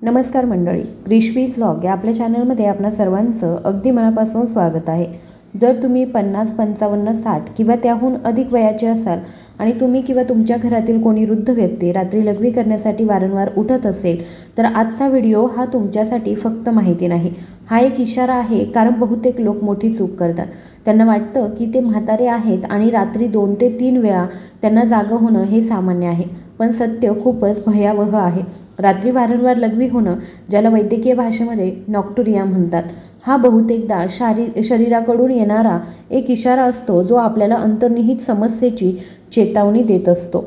नमस्कार मंडळी, क्रिशवीज व्लॉग या आपल्या चॅनलमध्ये आपणा सर्वांचं अगदी मनापासून स्वागत आहे. जर तुम्ही 50, 55, 60 किंवा त्याहून अधिक वयाचे असाल आणि तुम्ही किंवा तुमच्या घरातील कोणी वृद्ध व्यक्ती रात्री लघवी करण्यासाठी वारंवार उठत असेल तर आजचा व्हिडिओ हा तुमच्यासाठी फक्त माहिती नाही, हा एक इशारा आहे. कारण बहुतेक लोक मोठी चूक करतात. त्यांना वाटतं की ते म्हातारे आहेत आणि रात्री 2 ते 3 वेळा त्यांना जागं होणं हे सामान्य आहे. पण सत्य खूपच भयावह आहे. रात्री वारंवार लघवी होणं, ज्याला वैद्यकीय भाषेमध्ये नॉक्टुरिया म्हणतात, हा बहुतेकदा शरीराकडून येणारा एक इशारा असतो जो आपल्याला अंतर्निहित समस्येची चेतावणी देत असतो.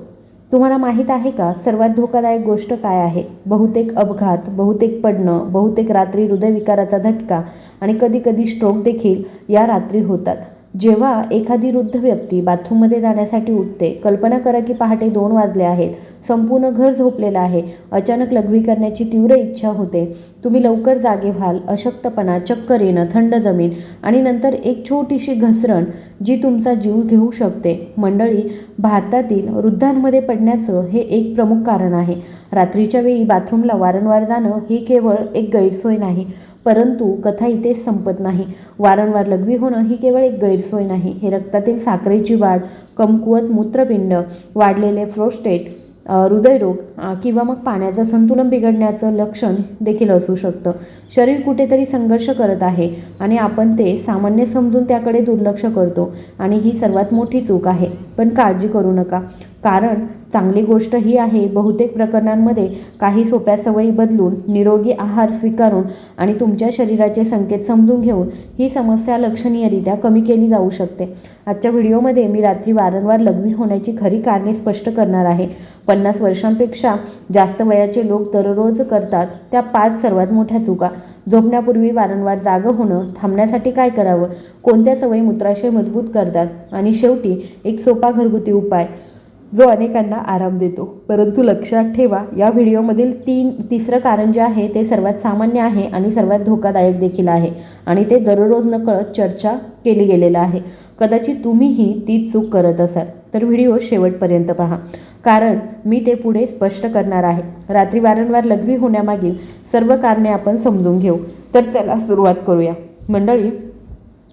तुम्हाला माहीत आहे का, सर्वात धोकादायक गोष्ट काय आहे? बहुतेक अपघात, बहुतेक पडणं, बहुतेक रात्री हृदयविकाराचा झटका आणि कधीकधी स्ट्रोक देखील या रात्री होतात. जेव्हा एखादी वृद्ध व्यक्ती बाथरूममध्ये जाण्यासाठी उठते, कल्पना करा की पहाटे 2 वाजले आहेत, संपूर्ण घर झोपलेलं आहे, अचानक लघवी करण्याची तीव्र इच्छा होते, तुम्ही लवकर जागे व्हाल, अशक्तपणा, चक्कर येणं, थंड जमीन आणि नंतर एक छोटीशी घसरण जी तुमचा जीव घेऊ शकते. मंडळी, भारतातील वृद्धांमध्ये पडण्याचं हे एक प्रमुख कारण आहे. रात्रीच्या वेळी बाथरूमला वारंवार जाणं ही केवळ एक गैरसोय नाही, परंतु कथा इथेच संपत नाही. वारंवार लघवी होणं ही केवळ एक गैरसोय नाही, हे रक्तातील साखरेची वाढ, कमकुवत मूत्रपिंड, वाढलेले प्रोस्टेट, हृदयरोग किंवा मग पाण्याचं संतुलन बिघडण्याचं लक्षण देखील असू शकतं. शरीर कुठेतरी संघर्ष करत आहे आणि आपण ते सामान्य समजून त्याकडे दुर्लक्ष करतो आणि ही सर्वात मोठी चूक आहे. पण काळजी करू नका, कारण चांगली गोष्ट ही आहे, बहुतेक प्रकरणांमध्ये काही सोप्या सवयी बदलून, निरोगी आहार स्वीकारून आणि तुमच्या शरीराचे संकेत समजून घेऊन ही समस्या लक्षणीयरित्या कमी केली जाऊ शकते. आजच्या व्हिडिओमध्ये मी रात्री वारंवार लघवी होण्याची खरी कारणे स्पष्ट करणार आहे. 50 वर्षांपेक्षा जास्त वयाचे लोक दररोज करतात त्या 5 सर्वात मोठ्या चुका. झोपण्यापूर्वी वारंवार जागं होणं, थांबण्यासाठी काय करावं, कोणत्या सवयी मूत्राशय मजबूत करतात आणि शेवटी एक सोपा घरगुती उपाय जो अनेकांना आराम देतो. परंतु लक्षात ठेवा, या व्हिडिओमधील तिसरं कारण जे आहे ते सर्वात सामान्य आहे आणि सर्वात धोकादायक देखील आहे आणि ते दररोज नकळत चर्चा केली गेलेलं आहे. कदाचित तुम्हीही तीच चूक करत असाल, तर व्हिडिओ शेवटपर्यंत पहा, कारण मी ते पुढे स्पष्ट करणार आहे. रात्री वारंवार लघवी होण्यामागील सर्व कारणे आपण समजून घेऊ. तर चला सुरुवात करूया. मंडळी,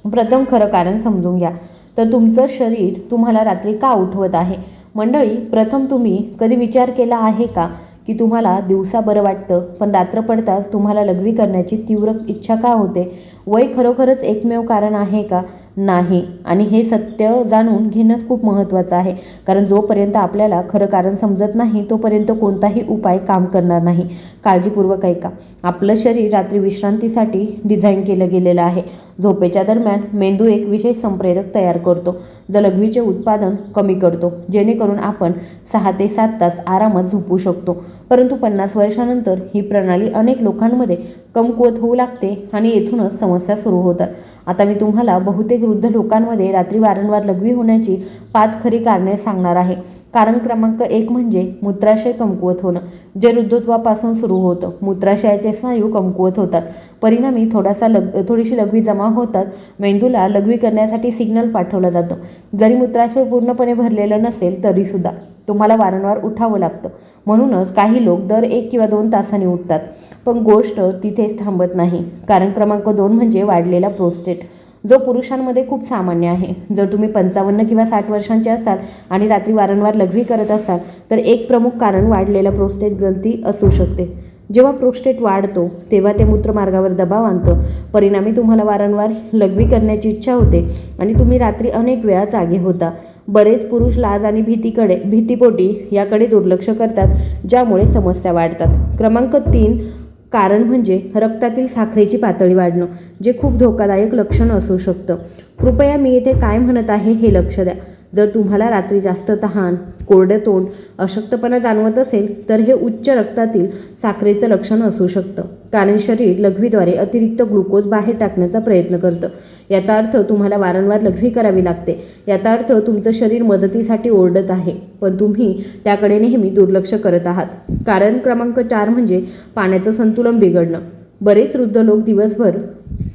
प्रथम खरं कारण समजून घ्या, तर तुमचं शरीर तुम्हाला रात्री का उठवत आहे. मंडळी, प्रथम तुम्ही कधी विचार केला आहे का की तुम्हाला दिवसा बरं वाटतं, पण रात्र पडताच तुम्हाला लघवी करण्याची तीव्र इच्छा का होते? वय खरोखरच एकमेव कारण आहे का? नाही. आणि हे सत्य जाणून घेणं खूप महत्त्वाचं आहे, कारण जोपर्यंत आपल्याला खरं कारण समजत नाही तोपर्यंत कोणताही उपाय काम करणार नाही. काळजीपूर्वक ऐका. आपलं शरीर रात्री विश्रांतीसाठी डिझाईन केलं गेलेलं आहे. झोपेच्या दरम्यान मेंदू एक विशेष संप्रेरक तयार करतो, जो लघवीचे उत्पादन कमी करतो, जेणेकरून आपण 6 ते 7 तास आरामात झोपू शकतो. परंतु 50 वर्षानंतर ही प्रणाली अनेक लोकांमध्ये कमकुवत होऊ लागते आणि येथूनच समस्या सुरू होतात. आता मी तुम्हाला बहुतेक वृद्ध लोकांमध्ये रात्री वारंवार लघवी होण्याची 5 खरी कारणे सांगणार आहे. कारण क्रमांक 1 म्हणजे मूत्राशय कमकुवत होणं, जे वृद्धत्वापासून सुरू होतं. मूत्राशयाचे स्नायू कमकुवत होतात, परिणामी थोडीशी लघवी जमा होतात. मेंदूला लघवी करण्यासाठी सिग्नल पाठवला जातो. जरी मूत्राशय पूर्णपणे भरलेलं नसेल तरीसुद्धा तुम्हाला वारंवार उठावं लागतं. म्हणूनच काही लोक दर 1 किंवा 2 तासांनी उठतात. पण गोष्ट तिथेच थांबत नाही. कारण क्रमांक 2 म्हणजे वाढलेला प्रोस्टेट, जो पुरुषांमध्ये खूप सामान्य आहे. जर तुम्ही 55 किंवा 60 वर्षांचे असाल आणि रात्री वारंवार लघवी करत असाल तर एक प्रमुख कारण वाढलेला प्रोस्टेट ग्रंथी असू शकते. जेव्हा प्रोस्टेट वाढतो तेव्हा ते मूत्रमार्गावर दबाव आणतं, परिणामी तुम्हाला वारंवार लघवी करण्याची इच्छा होते आणि तुम्ही रात्री अनेक वेळा जागे होता. बरेच पुरुष लाज आणि भीतीपोटी याकडे दुर्लक्ष करतात, ज्यामुळे समस्या वाढतात. क्रमांक 3 कारण म्हणजे रक्तातील साखरेची पातळी वाढणं, जे खूप धोकादायक लक्षण असू शकतं. कृपया मी येथे काय म्हणत आहे हे लक्ष द्या. जर तुम्हाला रात्री जास्त तहान, कोरडे तोंड, अशक्तपणा जाणवत असेल तर हे उच्च रक्तातील साखरेचं लक्षण असू शकतं, कारण शरीर लघवीद्वारे अतिरिक्त ग्लुकोज बाहेर टाकण्याचा प्रयत्न करतं. याचा अर्थ तुम्हाला वारंवार लघवी करावी लागते. याचा अर्थ तुमचं शरीर मदतीसाठी ओरडत आहे, पण तुम्ही त्याकडे नेहमी दुर्लक्ष करत आहात. कारण क्रमांक 4 म्हणजे पाण्याचं संतुलन बिघडणं. बरेच वृद्ध लोक दिवसभर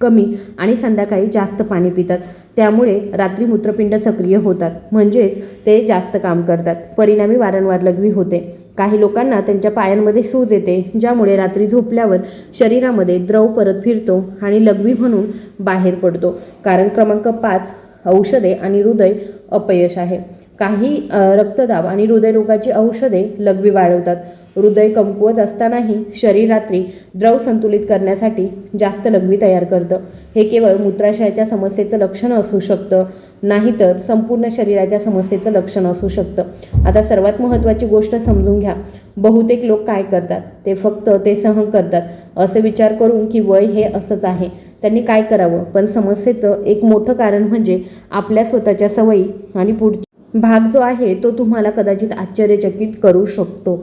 कमी आणि संध्याकाळी जास्त पाणी पितात, त्यामुळे रात्री मूत्रपिंड सक्रिय होतात, म्हणजे ते जास्त काम करतात. परिणामी वारंवार लघवी होते. काही लोकांना त्यांच्या पायांमध्ये सूज येते, ज्यामुळे रात्री झोपल्यावर शरीरामध्ये द्रव परत फिरतो आणि लघवी म्हणून बाहेर पडतो. कारण क्रमांक 5 औषधे आणि हृदय अपयश आहे. काही रक्तदाब आणि हृदयरोगाची औषधे लघवी वाढवतात. हृदय कमकुवत असतानाही शरीर रात्री द्रव संतुलित करण्यासाठी जास्त लघवी तयार करतं. हे केवळ मूत्राशयाच्या समस्येचं लक्षण असू शकतं, नाहीतर संपूर्ण शरीराच्या समस्येचं लक्षण असू शकतं. आता सर्वात महत्त्वाची गोष्ट समजून घ्या. बहुतेक लोक काय करतात, ते फक्त ते सहन करतात असे विचार करून की वय हे असंच आहे, त्यांनी काय करावं. पण समस्येचं एक मोठं कारण म्हणजे आपल्या स्वतःच्या सवयी आणि पुढचा भाग जो आहे तो तुम्हाला कदाचित आश्चर्यचकित करू शकतो.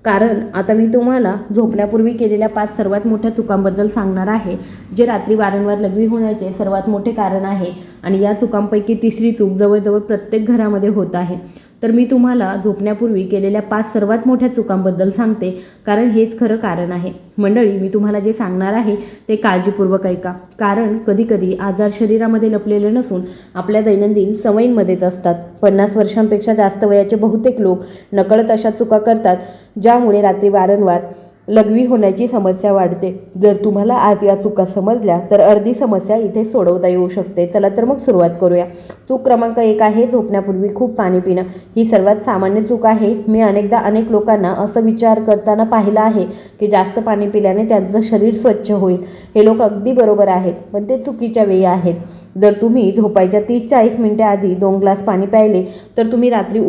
कारण आता मी तुम्हाला झोपण्यापूर्वी केलेल्या 5 सर्वात मोठ्या चुकांबद्दल सांगणार आहे, जे रात्री वारंवार लघवी होण्याचे सर्वात मोठे कारण आहे. आणि या चुकांपैकी तिसरी चूक जवळजवळ प्रत्येक घरामध्ये होत आहे. तर मी तुम्हाला झोपण्यापूर्वी केलेल्या 5 सर्वात मोठ्या चुकांबद्दल सांगते, कारण हेच खरं कारण आहे. मंडळी, मी तुम्हाला जे सांगणार आहे ते काळजीपूर्वक ऐका. कारण कधीकधी आजार शरीरामध्ये लपलेले नसून आपल्या दैनंदिन सवयींमध्येच असतात. 50 वर्षांपेक्षा जास्त वयाचे बहुतेक लोक नकळत अशा चुका करतात, ज्यामुळे रात्री वारंवार लघवी होण्याची समस्या वाढते. जर तुम्हाला आज या चुका समजल्या तर अर्धी समस्या इथे सोडवता येऊ शकते. चला तर मग सुरुवात करूया. चूक क्रमांक 1 आहे झोपण्यापूर्वी खूप पाणी पिणं. ही सर्वात सामान्य चूक आहे. मी अनेकदा अनेक लोकांना असं विचार करताना पाहिलं आहे की जास्त पाणी पिल्याने त्यांचं शरीर स्वच्छ होईल. हे लोक अगदी बरोबर आहेत, पण ते चुकीच्या वेळी आहेत. जर तुम्ही झोपायच्या 30-40 मिनिटे आधी 2 ग्लास पाणी प्यायले तर तुम्ही रात्री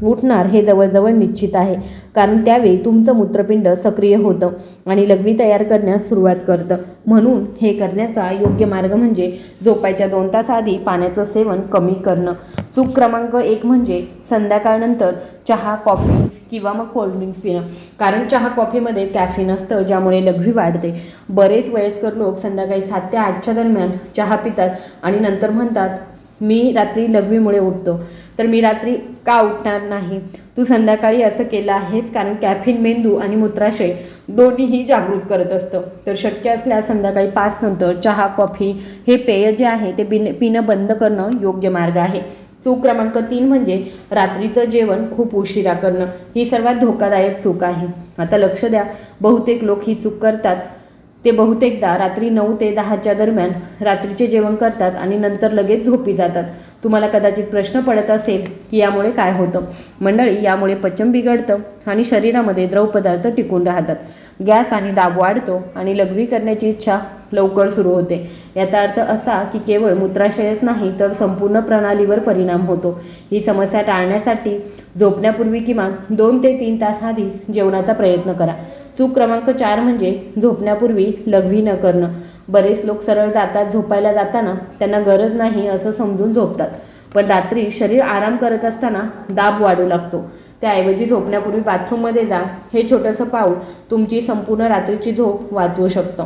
उठणार हे जवळजवळ निश्चित आहे. कारण त्यावेळी तुमचं मूत्रपिंड सक्रिय होतं आणि लघवी तयार करण्यास सुरुवात करतं. म्हणून हे करण्याचा योग्य मार्ग म्हणजे झोपायच्या 2 तास आधी पाण्याचं सेवन कमी करणं. चूक क्रमांक 1 म्हणजे संध्याकाळनंतर चहा, कॉफी किंवा मग कोल्ड्रिंक्स पिणं. कारण चहा, कॉफीमध्ये कॅफीन असतं, ज्यामुळे लघवी वाढते. बरेच वयस्कर लोक संध्याकाळी 7 ते 8च्या दरम्यान चहा पितात आणि नंतर म्हणतात, मी रात्री लघवीमुळे उठतो. तर मी रात्री का उठणार नाही? तू संध्याकाळी असं केलं आहेस कारण कॅफीन मेंदू आणि मूत्राशय दोन्हीही जागृत करत असतं. तर शक्य असल्यास संध्याकाळी 5 नंतर चहा, कॉफी हे पेय जे आहे ते पिणं बंद करणं योग्य मार्ग आहे. चूक क्रमांक 3 म्हणजे रात्रीचं जेवण खूप उशिरा करणं. ही सर्वात धोकादायक चूक आहे. आता लक्ष द्या, बहुतेक लोक ही चूक करतात. ते बहुतेकदा रात्री 9 ते 10च्या दरम्यान रात्रीचे जेवण करतात आणि नंतर लगेच झोपी जातात. तुम्हाला कदाचित प्रश्न पडत असेल की यामुळे काय होतं? मंडळी, यामुळे पचन बिघडतं आणि शरीरामध्ये द्रव पदार्थ टिकून राहतात. गॅस आणि दाब वाढतो आणि लघवी करण्याची इच्छा लवकर सुरू होते. याचा अर्थ असा की केवळ मूत्राशयच नाही तर संपूर्ण प्रणालीवर परिणाम होतो. ही समस्या टाळण्यासाठी झोपण्यापूर्वी किमान 2 ते 3 तास आधी जेवणाचा प्रयत्न करा. चूक क्रमांक 4 म्हणजे झोपण्यापूर्वी लघवी न करणं. बरेच लोक सरळ झोपायला जाताना त्यांना गरज नाही असं समजून झोपतात. पण रात्री शरीर आराम करत असताना दाब वाढू लागतो. त्याऐवजी झोपण्यापूर्वी बाथरूममध्ये जा. हे छोटंसं पाऊल तुमची संपूर्ण रात्रीची झोप वाचवू शकतं.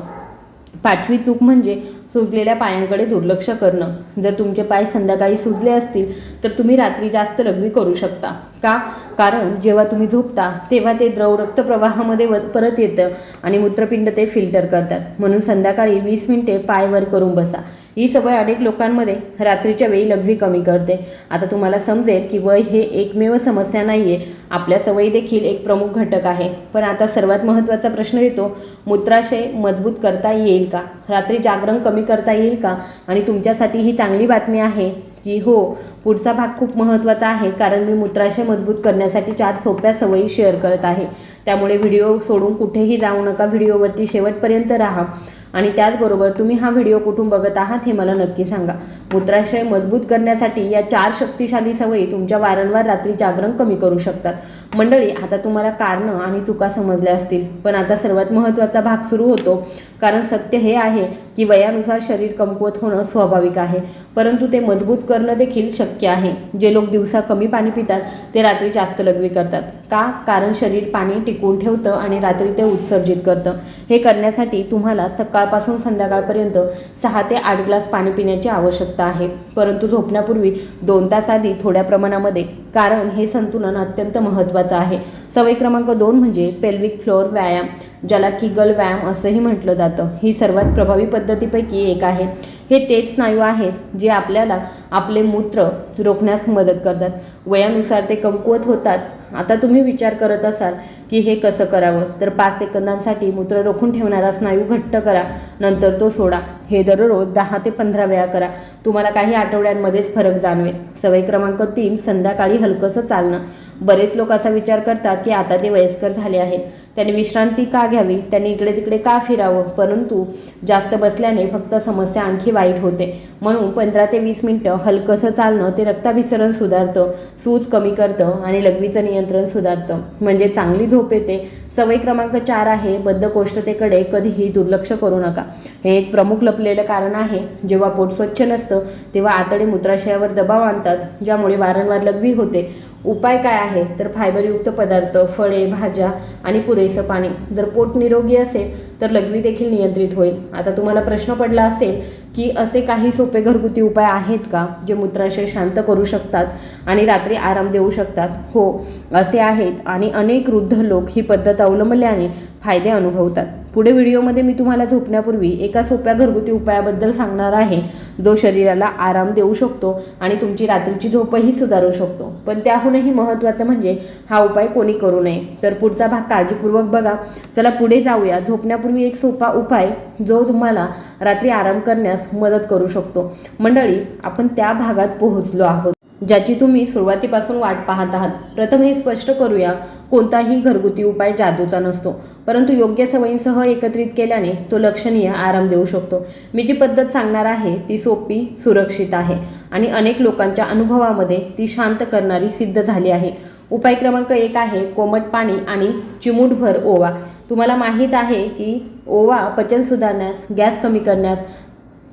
5वी चूक म्हणजे सुजलेल्या पायांकडे दुर्लक्ष करणं. जर तुमचे पाय संध्याकाळी सुजले असतील तर तुम्ही रात्री जास्त लघवी करू शकता. का? कारण जेव्हा तुम्ही झोपता तेव्हा ते द्रव रक्तप्रवाहामध्ये परत येतं आणि मूत्रपिंड ते फिल्टर करतात. म्हणून संध्याकाळी 20 मिनिटे पाय वर करून बसा. ही सवय अनेक लोकांमध्ये रात्रीच्या वेळी लघवी कमी करते. आता तुम्हाला समजेल की वय हे एकमेव समस्या नाही आहे, आपल्या सवयी देखील एक प्रमुख घटक आहे. पण आता सर्वात महत्त्वाचा प्रश्न येतो, मूत्राशय मजबूत करता येईल का? रात्री जागरण कमी करता येईल का? आणि तुमच्यासाठी ही चांगली बातमी आहे की हो, पुढचा भाग खूप महत्त्वाचा आहे, कारण मी मूत्राशय मजबूत करण्यासाठी 4 सोप्या सवयी शेअर करत आहे. त्यामुळे व्हिडिओ सोडून कुठेही जाऊ नका, व्हिडिओवरती शेवटपर्यंत राहा. आणि त्याचबरोबर तुम्ही हा व्हिडिओ कुठून बघत आहात हे मला नक्की सांगा. मूत्राशय मजबूत करण्यासाठी या 4 शक्तिशाली सवयी तुमच्या वारंवार रात्री जागरण कमी करू शकतात. मंडळी, आता तुम्हाला कारणं आणि चुका समजल्या असतील, पण आता सर्वात महत्त्वाचा भाग सुरू होतो. कारण सत्य हे आहे की वयानुसार शरीर कमकुवत होणं स्वाभाविक आहे, परंतु ते मजबूत करणं देखील शक्य आहे. जे लोक दिवसा कमी पाणी पितात ते रात्री जास्त लघवी करतात. का? कारण शरीर पाणी टिकवून ठेवतं आणि रात्री ते उत्सर्जित करतं. हे करण्यासाठी तुम्हाला सकाळपासून संध्याकाळपर्यंत 6 ते 8 ग्लास पाणी पिण्याची आवश्यकता आहे. परंतु झोपण्यापूर्वी 2 तास आधी थोड्या प्रमाणामध्ये कारण हे संतुलन अत्यंत महत्त्वाचं आहे. सवय क्रमांक 2 म्हणजे पेल्विक फ्लोअर व्यायाम, ज्याला किगल व्यायाम असंही म्हटलं जातं. ही सर्वात प्रभावी पद्धतीपैकी एक आहे. हे तेच स्नायू आहेत जे आपल्याला आपले मूत्र रोखण्यास मदत करतात. वयानुसार ते कमकुवत होतात. आता तुम्ही विचार करत असाल की हे कसं करावं, तर 5 सेकंदांसाठी मूत्र रोखून ठेवणारा स्नायू घट्ट करा, नंतर तो सोडा. हे दररोज 10 ते 15 वेळा करा. तुम्हाला काही आठवड्यांमध्येच फरक जाणवेल. सवय क्रमांक 3 संध्याकाळी हलकंसं चालणं. बरेच लोक असा विचार करतात की आता ते वयस्कर झाले आहेत, त्यांनी विश्रांती का घ्यावी, त्यांनी इकडे तिकडे का फिरावं, परंतु जास्त बसल्याने फक्त समस्या आणखी वाईट होते. म्हणून 15 ते 20 मिनिटं हलकंसं चालणं ते रक्ताभिसरण सुधारतं, सूज कमी करतं आणि लघवीचं नियंत्रण सुधारतं, म्हणजे चांगली झोप येते. सवय क्रमांक 4 आहे बद्धकोष्ठतेकडे कधीही दुर्लक्ष करू नका. हे एक प्रमुख लपलेलं कारण आहे. जेव्हा पोट स्वच्छ नसतं तेव्हा आतडे मूत्राशयावर दबाव आणतात, ज्यामुळे वारंवार लघवी होते. उपाय काय आहे, तर फायबरयुक्त पदार्थ, फळे, भाज्या आणि पुरेसं पाणी. जर पोट निरोगी असेल तर लघवी देखील नियंत्रित होईल. आता तुम्हाला प्रश्न पडला असेल की असे काही सोपे घरगुती उपाय आहेत का जे मूत्राशय शांत करू शकतात आणि रात्री आराम देऊ शकतात? हो, असे आहेत आणि अनेक वृद्ध लोक ही पद्धत अवलंबल्याने फायदे अनुभवतात. पुढे व्हिडिओमध्ये मी तुम्हाला झोपण्यापूर्वी एका सोप्या घरगुती उपायाबद्दल सांगणार आहे, जो शरीराला आराम देऊ शकतो आणि तुमची रात्रीची झोपही सुधारू शकतो. पण त्याहूनही महत्त्वाचं म्हणजे हा उपाय कोणी करू नये. तर पुढचा भाग काळजीपूर्वक बघा. चला पुढे जाऊया. झोपण्यापूर्वी एक सोपा उपाय जो तुम्हाला रात्री आराम करण्यास मदत करू शकतो. मंडळी, आपण त्या भागात पोहोचलो आहोत ज्याची तुम्ही सुरुवातीपासून वाट पाहत आहात. प्रथम हे स्पष्ट करूया, कोणताही घरगुती उपाय जादूचा नसतो, परंतु योग्य सवयींसह एकत्रित केल्याने तो लक्षणीय आराम देऊ शकतो. मी जी पद्धत सांगणार आहे ती सोपी, सुरक्षित आहे आणि अनेक लोकांच्या अनुभवामध्ये ती शांत करणारी सिद्ध झाली आहे. उपाय क्रमांक 1 आहे कोमट पाणी आणि चिमूटभर ओवा. तुम्हाला माहीत आहे की ओवा पचन सुधारण्यास, गॅस कमी करण्यास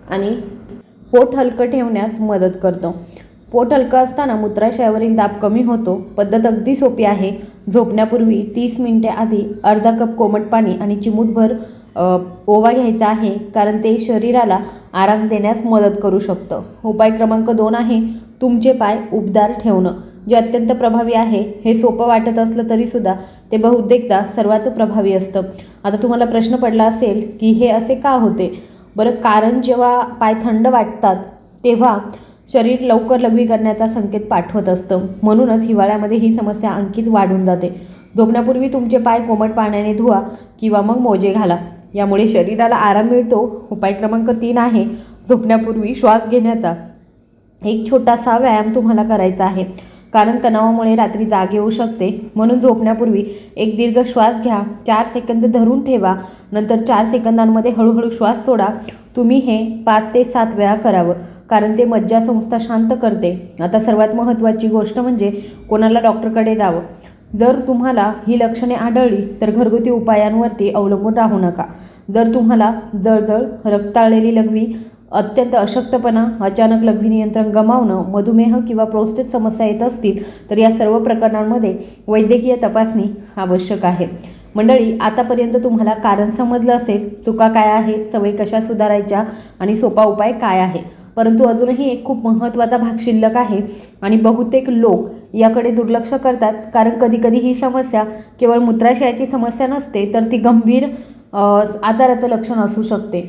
आणि पोट हलकं ठेवण्यास मदत करतो. पोट हलकं असताना मूत्राशयावरील दाब कमी होतो. पद्धत अगदी सोपी आहे. झोपण्यापूर्वी 30 मिनिटे आधी अर्धा कप कोमट पाणी आणि चिमूटभर ओवा घ्यायचा आहे, कारण ते शरीराला आराम देण्यास मदत करू शकतं. उपाय क्रमांक 2 आहे तुमचे पाय उबदार ठेवणं, जे अत्यंत प्रभावी आहे. हे सोपं वाटत असलं तरीसुद्धा ते बहुतेकदा सर्वात प्रभावी असतं. आता तुम्हाला प्रश्न पडला असेल की हे असे का होते? बरं, कारण जेव्हा पाय थंड वाटतात तेव्हा शरीर लवकर लघवी करण्याचा संकेत पाठवत असतं. म्हणूनच हिवाळ्यामध्ये ही समस्या आणखीच वाढून जाते. झोपण्यापूर्वी तुमचे पाय कोमट पाण्याने धुवा किंवा मग मोजे घाला. यामुळे शरीराला आराम मिळतो. उपाय क्रमांक 3 आहे झोपण्यापूर्वी श्वास घेण्याचा एक छोटासा व्यायाम तुम्हाला करायचा आहे, कारण तणावामुळे रात्री जाग येऊ शकते. म्हणून झोपण्यापूर्वी एक दीर्घ श्वास घ्या. 4 सेकंद धरून ठेवा, नंतर 4 सेकंदांमध्ये हळूहळू श्वास सोडा. तुम्ही हे 5 ते 7 वेळा करावं, कारण ते मज्जासंस्था शांत करते. आता सर्वात महत्त्वाची गोष्ट म्हणजे कोणाला डॉक्टरकडे जावं. जर तुम्हाला ही लक्षणे आढळली तर घरगुती उपायांवरती अवलंबून राहू नका. जर तुम्हाला जळजळ, रक्ताळलेली लघवी, अत्यंत अशक्तपणा, अचानक लघवी नियंत्रण गमावणं, मधुमेह किंवा प्रोस्टेट समस्या येत असतील तर या सर्व प्रकरणांमध्ये वैद्यकीय तपासणी आवश्यक आहे. मंडळी, आतापर्यंत तुम्हाला कारण समजलं असेल, चुका काय आहेत, सवयी कशा सुधारायच्या आणि सोपा उपाय काय आहे. परंतु अजूनही एक खूप महत्त्वाचा भाग शिल्लक आहे आणि बहुतेक लोक याकडे दुर्लक्ष करतात, कारण कधीकधी ही समस्या केवळ मूत्राशयाची समस्या नसते, तर ती गंभीर आजाराचं लक्षण असू शकते.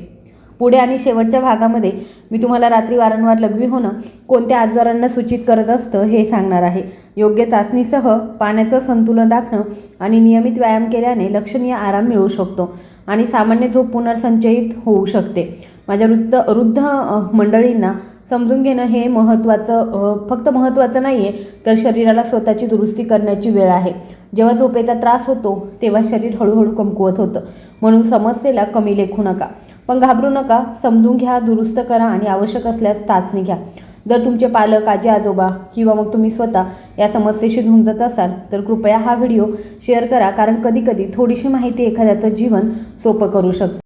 पुढे आणि शेवटच्या भागामध्ये मी तुम्हाला रात्री वारंवार लघवी होणं कोणत्या आजारांना सूचित करत असतं हे सांगणार आहे. योग्य चाचणीसह पाण्याचं संतुलन राखणं आणि नियमित व्यायाम केल्याने लक्षणीय आराम मिळू शकतो आणि सामान्य झोप पुनर्संचयित होऊ शकते. माझ्या वृद्ध मंडळींना समजून घेणं हे फक्त महत्त्वाचं नाही आहे, तर शरीराला स्वतःची दुरुस्ती करण्याची वेळ आहे. जेव्हा झोपेचा त्रास होतो तेव्हा शरीर हळूहळू कमकुवत होतं. म्हणून समस्येला कमी लेखू नका, पण घाबरू नका. समजून घ्या, दुरुस्त करा आणि आवश्यक असल्यास चाचणी घ्या. जर तुमचे पालक, आजी आजोबा किंवा मग तुम्ही स्वतः या समस्येशी झुंजत असाल तर कृपया हा व्हिडिओ शेअर करा, कारण कधीकधी थोडीशी माहिती एखाद्याचं जीवन सोपं करू शकते.